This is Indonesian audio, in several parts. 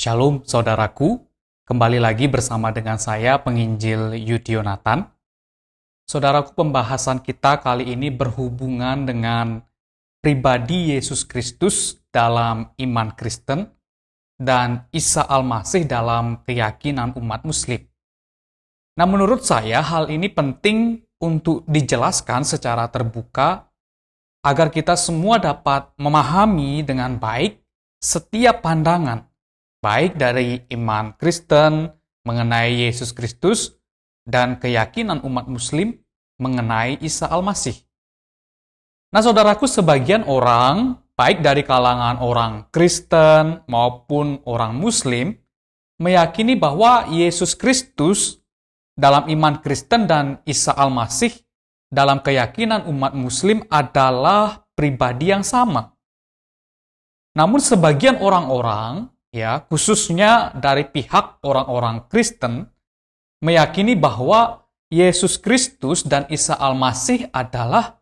Shalom saudaraku, kembali lagi bersama dengan saya penginjil Yudionatan. Saudaraku, pembahasan kita kali ini berhubungan dengan pribadi Yesus Kristus dalam iman Kristen dan Isa Al-Masih dalam keyakinan umat Muslim. Nah, menurut saya hal ini penting untuk dijelaskan secara terbuka agar kita semua dapat memahami dengan baik setiap pandangan baik dari iman Kristen mengenai Yesus Kristus dan keyakinan umat Muslim mengenai Isa Al-Masih. Nah, saudaraku, sebagian orang, baik dari kalangan orang Kristen maupun orang Muslim, meyakini bahwa Yesus Kristus dalam iman Kristen dan Isa Al-Masih dalam keyakinan umat Muslim adalah pribadi yang sama. Namun sebagian orang-orang, khususnya dari pihak orang-orang Kristen, meyakini bahwa Yesus Kristus dan Isa Al-Masih adalah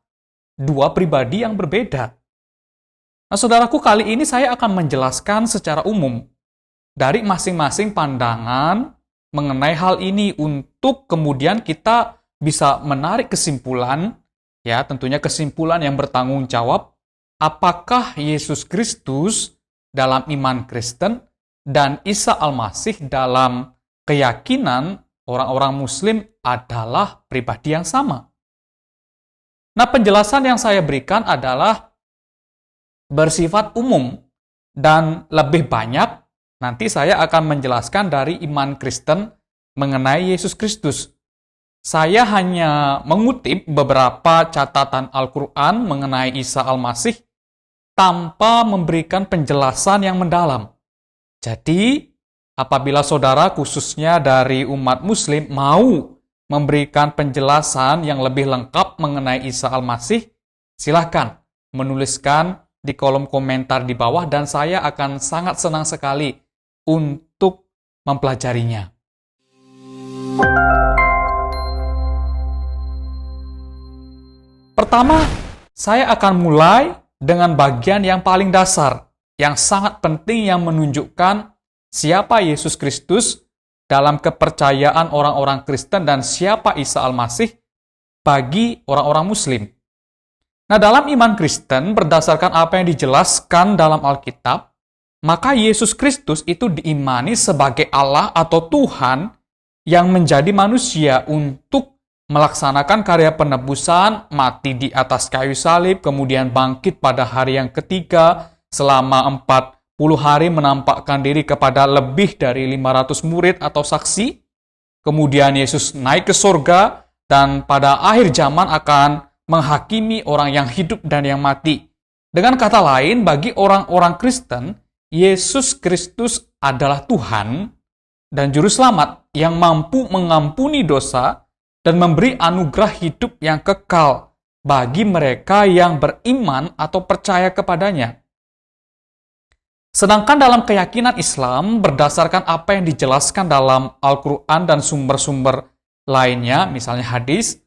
dua pribadi yang berbeda. Nah, saudaraku, kali ini saya akan menjelaskan secara umum dari masing-masing pandangan mengenai hal ini untuk kemudian kita bisa menarik kesimpulan, tentunya kesimpulan yang bertanggung jawab, apakah Yesus Kristus dalam iman Kristen dan Isa Al-Masih dalam keyakinan orang-orang Muslim adalah pribadi yang sama. Nah, penjelasan yang saya berikan adalah bersifat umum dan lebih banyak nanti saya akan menjelaskan dari iman Kristen mengenai Yesus Kristus. Saya hanya mengutip beberapa catatan Al-Quran mengenai Isa Al-Masih tanpa memberikan penjelasan yang mendalam. Jadi, apabila saudara khususnya dari umat Muslim mau memberikan penjelasan yang lebih lengkap mengenai Isa Al-Masih, silakan menuliskan di kolom komentar di bawah dan saya akan sangat senang sekali untuk mempelajarinya. Pertama, saya akan mulai dengan bagian yang paling dasar, yang sangat penting yang menunjukkan siapa Yesus Kristus dalam kepercayaan orang-orang Kristen dan siapa Isa Al-Masih bagi orang-orang Muslim. Nah, dalam iman Kristen, berdasarkan apa yang dijelaskan dalam Alkitab, maka Yesus Kristus itu diimani sebagai Allah atau Tuhan yang menjadi manusia untuk melaksanakan karya penebusan, mati di atas kayu salib, kemudian bangkit pada hari yang ketiga, selama 40 hari menampakkan diri kepada lebih dari 500 murid atau saksi. Kemudian Yesus naik ke surga, dan pada akhir zaman akan menghakimi orang yang hidup dan yang mati. Dengan kata lain, bagi orang-orang Kristen, Yesus Kristus adalah Tuhan dan Juru Selamat yang mampu mengampuni dosa dan memberi anugerah hidup yang kekal bagi mereka yang beriman atau percaya kepadanya. Sedangkan dalam keyakinan Islam, berdasarkan apa yang dijelaskan dalam Al-Quran dan sumber-sumber lainnya, misalnya hadis,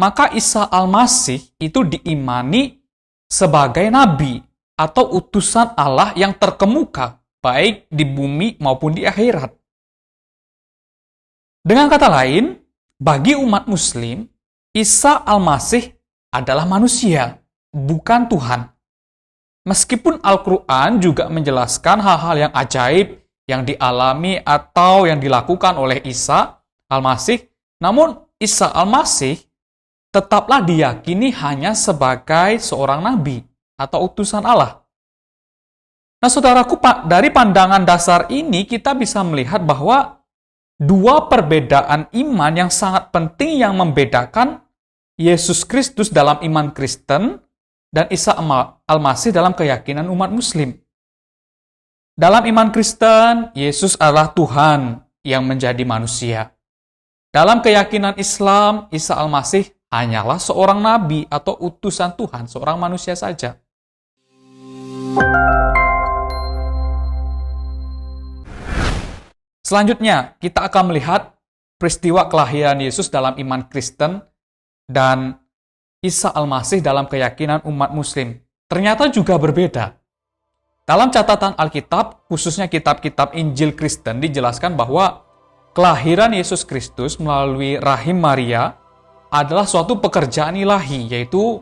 maka Isa Al-Masih itu diimani sebagai nabi atau utusan Allah yang terkemuka, baik di bumi maupun di akhirat. Dengan kata lain, bagi umat Muslim, Isa Al-Masih adalah manusia, bukan Tuhan. Meskipun Al-Quran juga menjelaskan hal-hal yang ajaib yang dialami atau yang dilakukan oleh Isa Al-Masih, namun Isa Al-Masih tetaplah diyakini hanya sebagai seorang nabi atau utusan Allah. Nah, saudaraku, dari pandangan dasar ini kita bisa melihat bahwa dua perbedaan iman yang sangat penting yang membedakan Yesus Kristus dalam iman Kristen dan Isa Al-Masih dalam keyakinan umat Muslim. Dalam iman Kristen, Yesus adalah Tuhan yang menjadi manusia. Dalam keyakinan Islam, Isa Al-Masih hanyalah seorang nabi atau utusan Tuhan, seorang manusia saja. Selanjutnya, kita akan melihat peristiwa kelahiran Yesus dalam iman Kristen dan Isa Al-Masih dalam keyakinan umat Muslim. Ternyata juga berbeda. Dalam catatan Alkitab, khususnya kitab-kitab Injil Kristen, dijelaskan bahwa kelahiran Yesus Kristus melalui rahim Maria adalah suatu pekerjaan ilahi, yaitu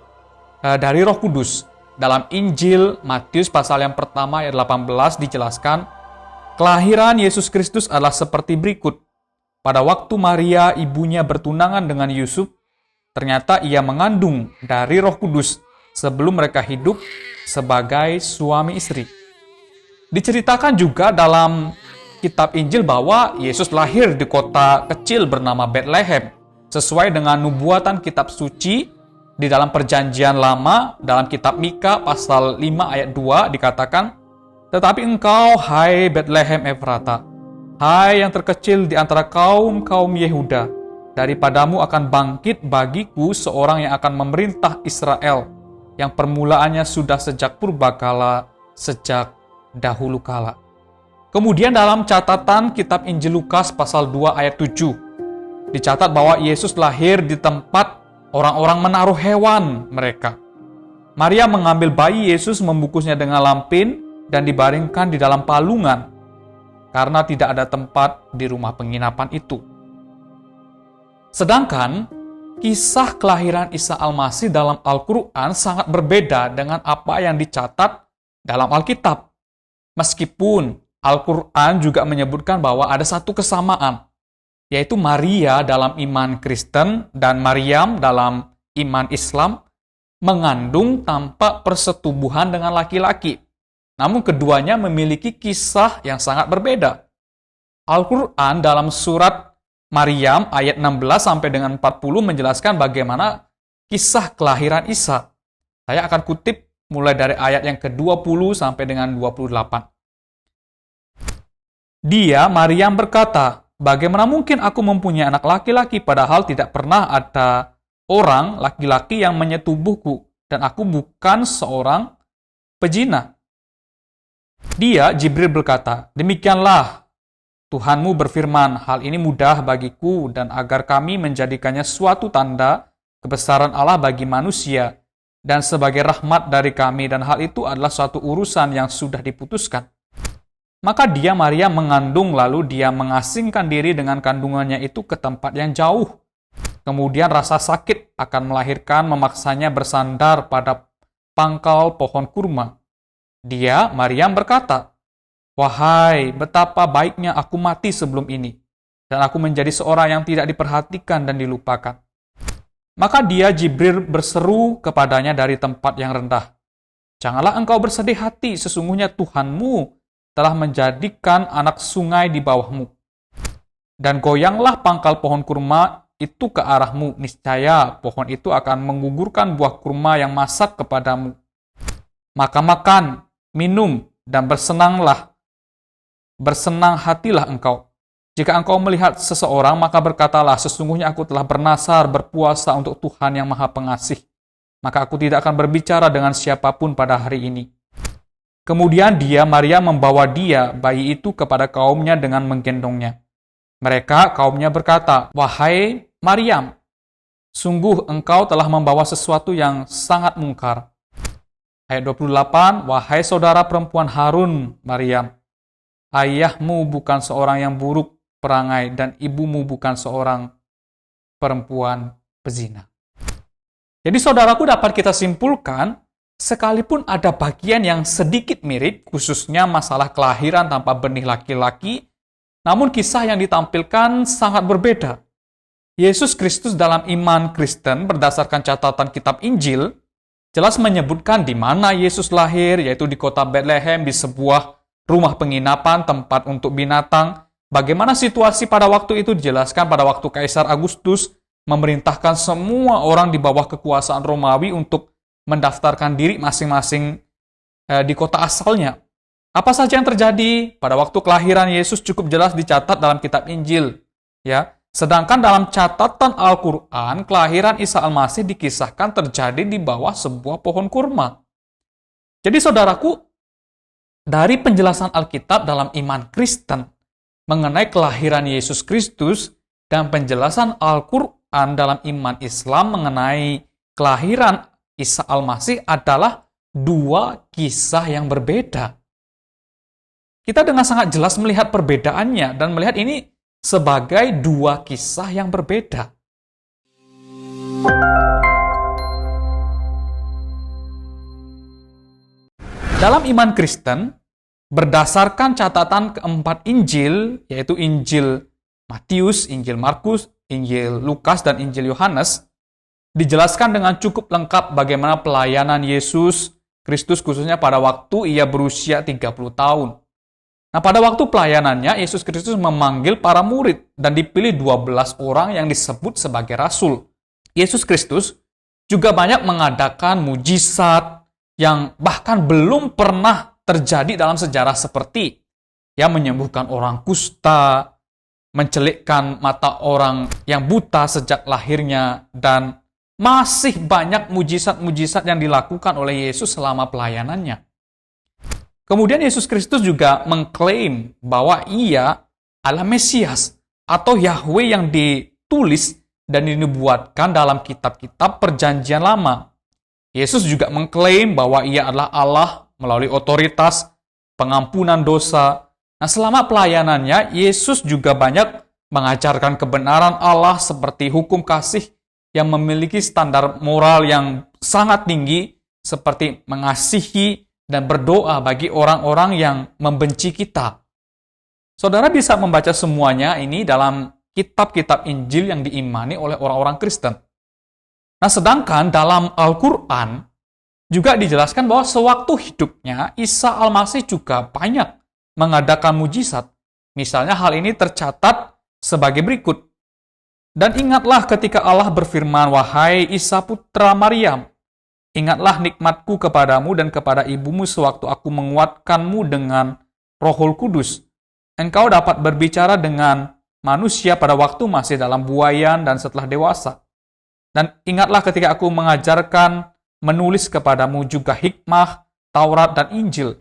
dari Roh Kudus. Dalam Injil Matius pasal yang pertama ayat 18 dijelaskan, kelahiran Yesus Kristus adalah seperti berikut. Pada waktu Maria ibunya bertunangan dengan Yusuf, ternyata ia mengandung dari Roh Kudus sebelum mereka hidup sebagai suami istri. Diceritakan juga dalam kitab Injil bahwa Yesus lahir di kota kecil bernama Bethlehem, sesuai dengan nubuatan kitab suci di dalam Perjanjian Lama. Dalam kitab Mika pasal 5 ayat 2 dikatakan, "Tetapi engkau, hai Bethlehem Efrata, hai yang terkecil di antara kaum-kaum Yehuda, daripadamu akan bangkit bagiku seorang yang akan memerintah Israel, yang permulaannya sudah sejak purbakala, sejak dahulu kala." Kemudian dalam catatan kitab Injil Lukas pasal 2 ayat 7, dicatat bahwa Yesus lahir di tempat orang-orang menaruh hewan mereka. Maria mengambil bayi Yesus, membungkusnya dengan lampin, dan dibaringkan di dalam palungan, karena tidak ada tempat di rumah penginapan itu. Sedangkan, kisah kelahiran Isa Al-Masih dalam Al-Quran sangat berbeda dengan apa yang dicatat dalam Alkitab. Meskipun Al-Quran juga menyebutkan bahwa ada satu kesamaan, yaitu Maria dalam iman Kristen dan Maryam dalam iman Islam mengandung tanpa persetubuhan dengan laki-laki. Namun keduanya memiliki kisah yang sangat berbeda. Al-Quran dalam surat Maryam ayat 16 sampai dengan 40 menjelaskan bagaimana kisah kelahiran Isa. Saya akan kutip mulai dari ayat yang ke-20 sampai dengan 28. Dia, Maryam, berkata, "Bagaimana mungkin aku mempunyai anak laki-laki padahal tidak pernah ada orang laki-laki yang menyetubuhku dan aku bukan seorang pezina?" Dia, Jibril, berkata, "Demikianlah Tuhanmu berfirman, hal ini mudah bagiku dan agar kami menjadikannya suatu tanda kebesaran Allah bagi manusia dan sebagai rahmat dari kami, dan hal itu adalah suatu urusan yang sudah diputuskan." Maka dia, Maria, mengandung, lalu dia mengasingkan diri dengan kandungannya itu ke tempat yang jauh. Kemudian rasa sakit akan melahirkan memaksanya bersandar pada pangkal pohon kurma. Dia, Maryam, berkata, "Wahai, betapa baiknya aku mati sebelum ini, dan aku menjadi seorang yang tidak diperhatikan dan dilupakan." Maka dia, Jibril, berseru kepadanya dari tempat yang rendah, "Janganlah engkau bersedih hati, sesungguhnya Tuhanmu telah menjadikan anak sungai di bawahmu. Dan goyanglah pangkal pohon kurma itu ke arahmu, niscaya pohon itu akan menggugurkan buah kurma yang masak kepadamu. Maka makan, minum, dan bersenang hatilah engkau. Jika engkau melihat seseorang, maka berkatalah, sesungguhnya aku telah bernasar berpuasa untuk Tuhan yang Maha Pengasih. Maka aku tidak akan berbicara dengan siapapun pada hari ini." Kemudian dia, Maria, membawa dia, bayi itu, kepada kaumnya dengan menggendongnya. Mereka, kaumnya, berkata, "Wahai Maryam, sungguh engkau telah membawa sesuatu yang sangat mungkar." Ayat 28, "Wahai saudara perempuan Harun, Maryam, ayahmu bukan seorang yang buruk perangai, dan ibumu bukan seorang perempuan pezina." Jadi saudaraku, dapat kita simpulkan, sekalipun ada bagian yang sedikit mirip, khususnya masalah kelahiran tanpa benih laki-laki, namun kisah yang ditampilkan sangat berbeda. Yesus Kristus dalam iman Kristen berdasarkan catatan kitab Injil, jelas menyebutkan di mana Yesus lahir, yaitu di kota Bethlehem, di sebuah rumah penginapan, tempat untuk binatang. Bagaimana situasi pada waktu itu dijelaskan pada waktu Kaisar Agustus memerintahkan semua orang di bawah kekuasaan Romawi untuk mendaftarkan diri masing-masing di kota asalnya. Apa saja yang terjadi pada waktu kelahiran Yesus cukup jelas dicatat dalam kitab Injil, ya. Sedangkan dalam catatan Al-Quran, kelahiran Isa Al-Masih dikisahkan terjadi di bawah sebuah pohon kurma. Jadi saudaraku, dari penjelasan Alkitab dalam iman Kristen mengenai kelahiran Yesus Kristus dan penjelasan Al-Quran dalam iman Islam mengenai kelahiran Isa Al-Masih adalah dua kisah yang berbeda. kita dengan sangat jelas melihat perbedaannya dan melihat ini sebagai dua kisah yang berbeda. Dalam iman Kristen, berdasarkan catatan keempat Injil, yaitu Injil Matius, Injil Markus, Injil Lukas, dan Injil Yohanes, dijelaskan dengan cukup lengkap bagaimana pelayanan Yesus Kristus khususnya pada waktu ia berusia 30 tahun. Nah, pada waktu pelayanannya, Yesus Kristus memanggil para murid dan dipilih 12 orang yang disebut sebagai rasul. Yesus Kristus juga banyak mengadakan mujizat yang bahkan belum pernah terjadi dalam sejarah, seperti yang menyembuhkan orang kusta, mencelikkan mata orang yang buta sejak lahirnya, dan masih banyak mujizat-mujizat yang dilakukan oleh Yesus selama pelayanannya. Kemudian Yesus Kristus juga mengklaim bahwa ia adalah Mesias atau Yahweh yang ditulis dan dinubuatkan dalam kitab-kitab Perjanjian Lama. Yesus juga mengklaim bahwa ia adalah Allah melalui otoritas pengampunan dosa. Nah, selama pelayanannya, Yesus juga banyak mengajarkan kebenaran Allah seperti hukum kasih yang memiliki standar moral yang sangat tinggi, seperti mengasihi dan berdoa bagi orang-orang yang membenci kita. Saudara bisa membaca semuanya ini dalam kitab-kitab Injil yang diimani oleh orang-orang Kristen. Nah, sedangkan dalam Al-Quran juga dijelaskan bahwa sewaktu hidupnya, Isa Al-Masih juga banyak mengadakan mujizat. Misalnya hal ini tercatat sebagai berikut. Dan ingatlah ketika Allah berfirman, "Wahai Isa putra Maryam, ingatlah nikmatku kepadamu dan kepada ibumu sewaktu aku menguatkanmu dengan Rohul Kudus. Engkau dapat berbicara dengan manusia pada waktu masih dalam buayan dan setelah dewasa. Dan ingatlah ketika aku mengajarkan menulis kepadamu juga hikmah, Taurat, dan Injil.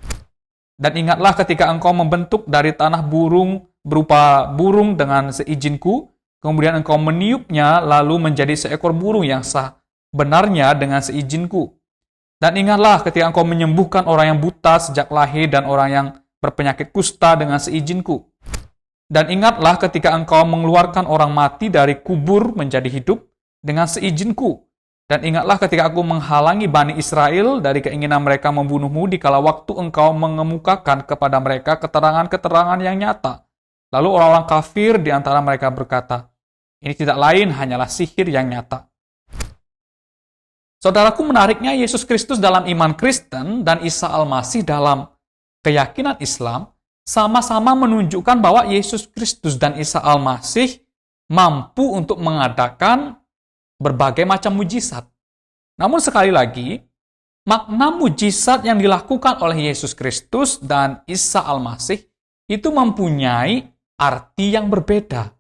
Dan ingatlah ketika engkau membentuk dari tanah burung berupa burung dengan seizinku, kemudian engkau meniupnya lalu menjadi seekor burung yang sah benarnya dengan seizinku. Dan ingatlah ketika engkau menyembuhkan orang yang buta sejak lahir dan orang yang berpenyakit kusta dengan seizinku. Dan ingatlah ketika engkau mengeluarkan orang mati dari kubur menjadi hidup dengan seizinku. Dan ingatlah ketika aku menghalangi Bani Israel dari keinginan mereka membunuhmu dikala waktu engkau mengemukakan kepada mereka keterangan-keterangan yang nyata. Lalu orang-orang kafir di antara mereka berkata, ini tidak lain hanyalah sihir yang nyata." Saudaraku, menariknya Yesus Kristus dalam iman Kristen dan Isa Al-Masih dalam keyakinan Islam sama-sama menunjukkan bahwa Yesus Kristus dan Isa Al-Masih mampu untuk mengadakan berbagai macam mujizat. Namun sekali lagi, makna mujizat yang dilakukan oleh Yesus Kristus dan Isa Al-Masih itu mempunyai arti yang berbeda.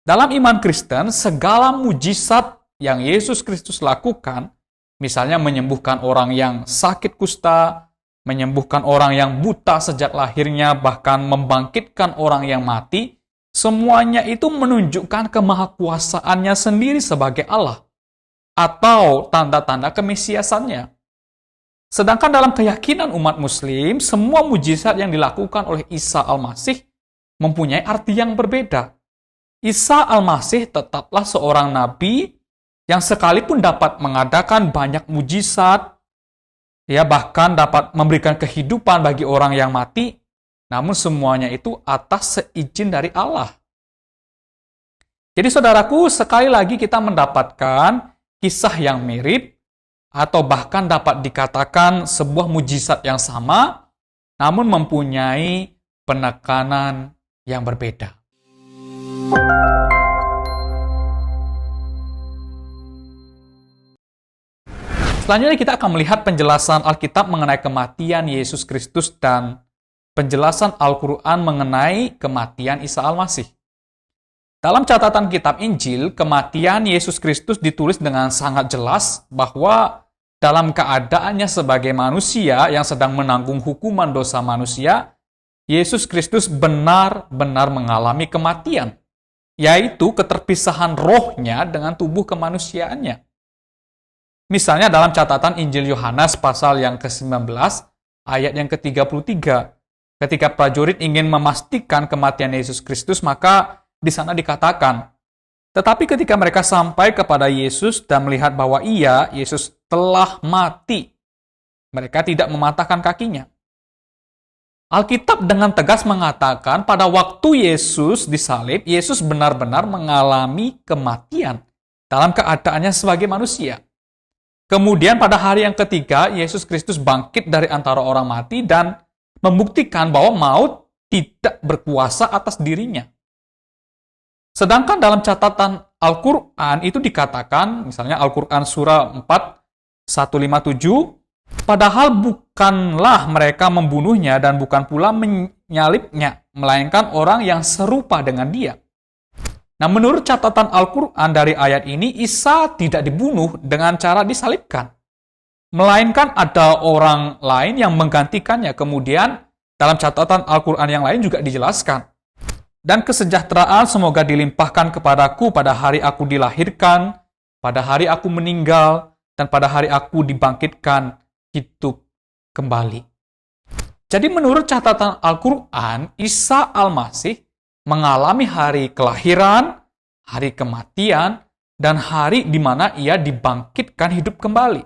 Dalam iman Kristen, segala mujizat yang Yesus Kristus lakukan, misalnya menyembuhkan orang yang sakit kusta, menyembuhkan orang yang buta sejak lahirnya, bahkan membangkitkan orang yang mati, semuanya itu menunjukkan kemahakuasaannya sendiri sebagai Allah, atau tanda-tanda kemesiasannya. Sedangkan dalam keyakinan umat Muslim, semua mujizat yang dilakukan oleh Isa Al-Masih mempunyai arti yang berbeda. Isa Al-Masih tetaplah seorang nabi yang sekalipun dapat mengadakan banyak mujizat, ya bahkan dapat memberikan kehidupan bagi orang yang mati, namun semuanya itu atas seizin dari Allah. Jadi saudaraku, sekali lagi kita mendapatkan kisah yang mirip, atau bahkan dapat dikatakan sebuah mujizat yang sama, namun mempunyai penekanan yang berbeda. Selanjutnya kita akan melihat penjelasan Alkitab mengenai kematian Yesus Kristus dan penjelasan Al-Quran mengenai kematian Isa Al-Masih. Dalam catatan kitab Injil, kematian Yesus Kristus ditulis dengan sangat jelas bahwa dalam keadaannya sebagai manusia yang sedang menanggung hukuman dosa manusia, Yesus Kristus benar-benar mengalami kematian, yaitu keterpisahan rohnya dengan tubuh kemanusiaannya. Misalnya dalam catatan Injil Yohanes pasal yang ke-19, ayat yang ke-33, Ketika prajurit ingin memastikan kematian Yesus Kristus, maka di sana dikatakan, tetapi ketika mereka sampai kepada Yesus dan melihat bahwa Yesus telah mati, mereka tidak mematahkan kakinya. Alkitab dengan tegas mengatakan pada waktu Yesus disalib, Yesus benar-benar mengalami kematian dalam keadaannya sebagai manusia. Kemudian pada hari yang ketiga, Yesus Kristus bangkit dari antara orang mati dan membuktikan bahwa maut tidak berkuasa atas dirinya. Sedangkan dalam catatan Al-Quran itu dikatakan, misalnya Al-Quran surah 4, 157, padahal bukanlah mereka membunuhnya dan bukan pula menyalibnya, melainkan orang yang serupa dengan dia. Nah, menurut catatan Al-Quran dari ayat ini, Isa tidak dibunuh dengan cara disalibkan, melainkan ada orang lain yang menggantikannya. Kemudian, dalam catatan Al-Quran yang lain juga dijelaskan, dan kesejahteraan semoga dilimpahkan kepadaku pada hari aku dilahirkan, pada hari aku meninggal, dan pada hari aku dibangkitkan hidup kembali. Jadi menurut catatan Al-Quran, Isa Al-Masih mengalami hari kelahiran, hari kematian, dan hari di mana ia dibangkitkan hidup kembali.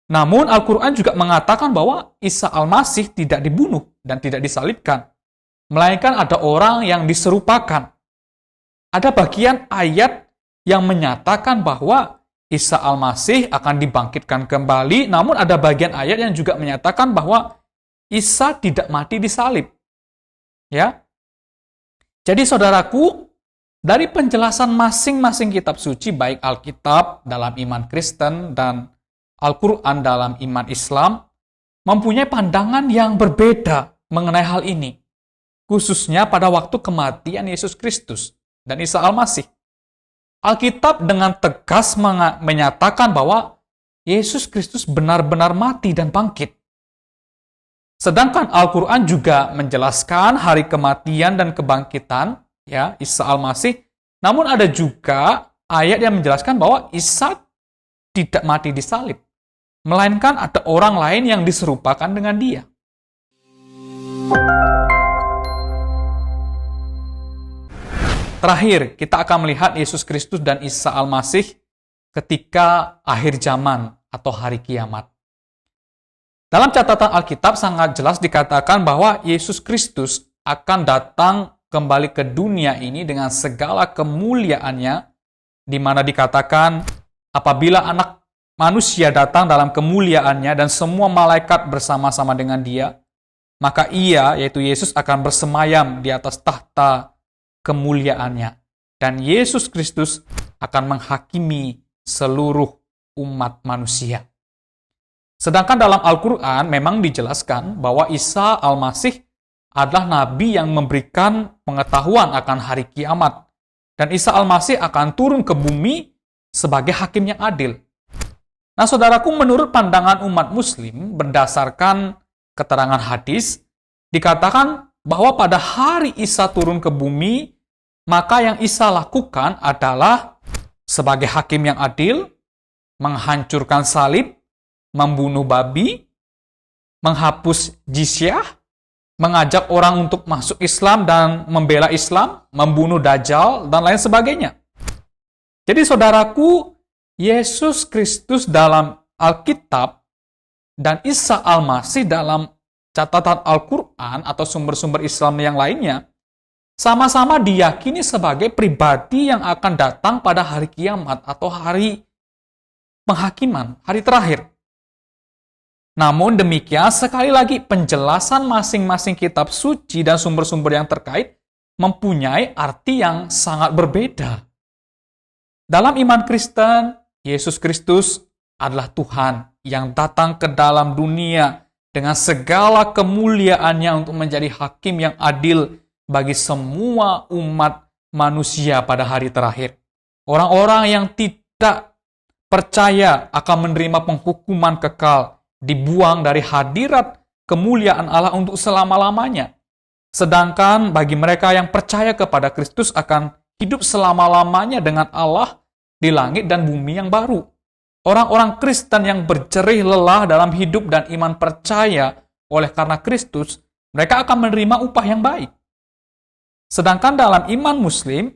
Namun Al-Quran juga mengatakan bahwa Isa Al-Masih tidak dibunuh dan tidak disalibkan, melainkan ada orang yang diserupakan. Ada bagian ayat yang menyatakan bahwa Isa Al-Masih akan dibangkitkan kembali, namun ada bagian ayat yang juga menyatakan bahwa Isa tidak mati disalib. Ya. Jadi saudaraku, dari penjelasan masing-masing kitab suci, baik Alkitab dalam iman Kristen dan Al-Quran dalam iman Islam, mempunyai pandangan yang berbeda mengenai hal ini, khususnya pada waktu kematian Yesus Kristus dan Isa Al-Masih. Alkitab dengan tegas menyatakan bahwa Yesus Kristus benar-benar mati dan bangkit. Sedangkan Al-Quran juga menjelaskan hari kematian dan kebangkitan ya Isa Al-Masih. Namun ada juga ayat yang menjelaskan bahwa Isa tidak mati disalib, melainkan ada orang lain yang diserupakan dengan dia. Terakhir, kita akan melihat Yesus Kristus dan Isa Al-Masih ketika akhir zaman atau hari kiamat. Dalam catatan Alkitab sangat jelas dikatakan bahwa Yesus Kristus akan datang kembali ke dunia ini dengan segala kemuliaannya, di mana dikatakan apabila anak manusia datang dalam kemuliaannya dan semua malaikat bersama-sama dengan dia, maka ia, yaitu Yesus, akan bersemayam di atas tahta kemuliaannya. Dan Yesus Kristus akan menghakimi seluruh umat manusia. Sedangkan dalam Al-Quran memang dijelaskan bahwa Isa Al-Masih adalah nabi yang memberikan pengetahuan akan hari kiamat. Dan Isa Al-Masih akan turun ke bumi sebagai hakim yang adil. Nah, saudaraku, menurut pandangan umat muslim berdasarkan keterangan hadis, dikatakan bahwa pada hari Isa turun ke bumi, maka yang Isa lakukan adalah sebagai hakim yang adil, menghancurkan salib, membunuh babi, menghapus jizyah, mengajak orang untuk masuk Islam dan membela Islam, membunuh Dajjal, dan lain sebagainya. Jadi saudaraku, Yesus Kristus dalam Alkitab dan Isa Al-Masih dalam catatan Al-Quran atau sumber-sumber Islam yang lainnya, sama-sama diyakini sebagai pribadi yang akan datang pada hari kiamat atau hari penghakiman, hari terakhir. Namun demikian, sekali lagi penjelasan masing-masing kitab suci dan sumber-sumber yang terkait mempunyai arti yang sangat berbeda. Dalam iman Kristen, Yesus Kristus adalah Tuhan yang datang ke dalam dunia dengan segala kemuliaannya untuk menjadi hakim yang adil bagi semua umat manusia pada hari terakhir. Orang-orang yang tidak percaya akan menerima penghukuman kekal, dibuang dari hadirat kemuliaan Allah untuk selama-lamanya. Sedangkan bagi mereka yang percaya kepada Kristus akan hidup selama-lamanya dengan Allah di langit dan bumi yang baru. Orang-orang Kristen yang berjerih lelah dalam hidup dan iman percaya oleh karena Kristus mereka akan menerima upah yang baik. Sedangkan dalam iman Muslim,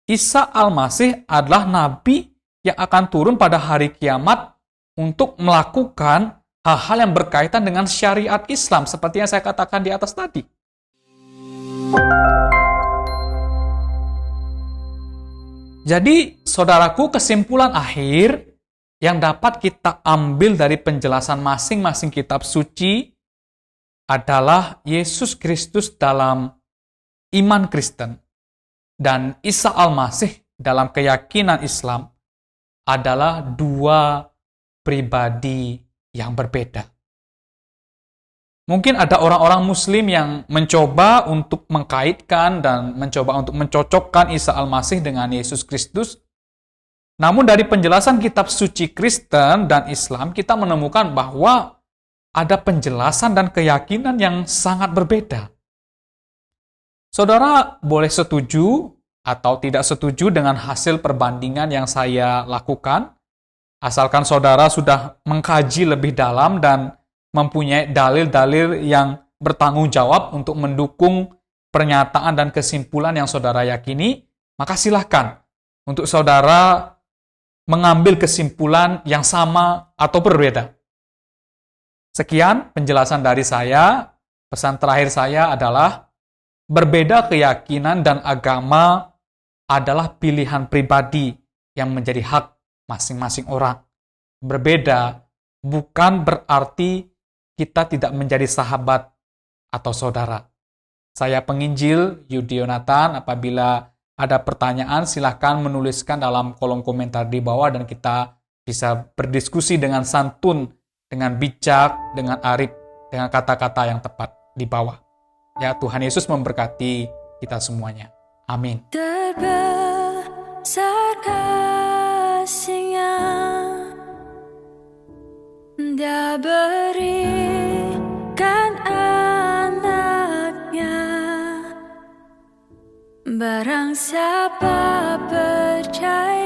Isa Al-Masih adalah nabi yang akan turun pada hari kiamat untuk melakukan hal-hal yang berkaitan dengan syariat Islam, seperti yang saya katakan di atas tadi. Jadi, saudaraku, kesimpulan akhir yang dapat kita ambil dari penjelasan masing-masing kitab suci adalah Yesus Kristus dalam iman Kristen dan Isa Al-Masih dalam keyakinan Islam adalah dua pribadi yang berbeda. Mungkin ada orang-orang Muslim yang mencoba untuk mengkaitkan dan mencoba untuk mencocokkan Isa Al-Masih dengan Yesus Kristus. Namun dari penjelasan kitab suci Kristen dan Islam, kita menemukan bahwa ada penjelasan dan keyakinan yang sangat berbeda. Saudara boleh setuju atau tidak setuju dengan hasil perbandingan yang saya lakukan, asalkan saudara sudah mengkaji lebih dalam dan mempunyai dalil-dalil yang bertanggung jawab untuk mendukung pernyataan dan kesimpulan yang saudara yakini, maka silahkan untuk saudara mengambil kesimpulan yang sama atau berbeda. Sekian penjelasan dari saya. Pesan terakhir saya adalah berbeda keyakinan dan agama adalah pilihan pribadi yang menjadi hak masing-masing orang. Berbeda bukan berarti kita tidak menjadi sahabat atau saudara. Saya penginjil Yudi Yonatan. Apabila ada pertanyaan, silahkan menuliskan dalam kolom komentar di bawah dan kita bisa berdiskusi dengan santun, dengan bijak, dengan arif, dengan kata-kata yang tepat di bawah. Ya, Tuhan Yesus memberkati kita semuanya. Amin. Terbesar kasih-Nya, Dia berikan anaknya. Barang siapa percaya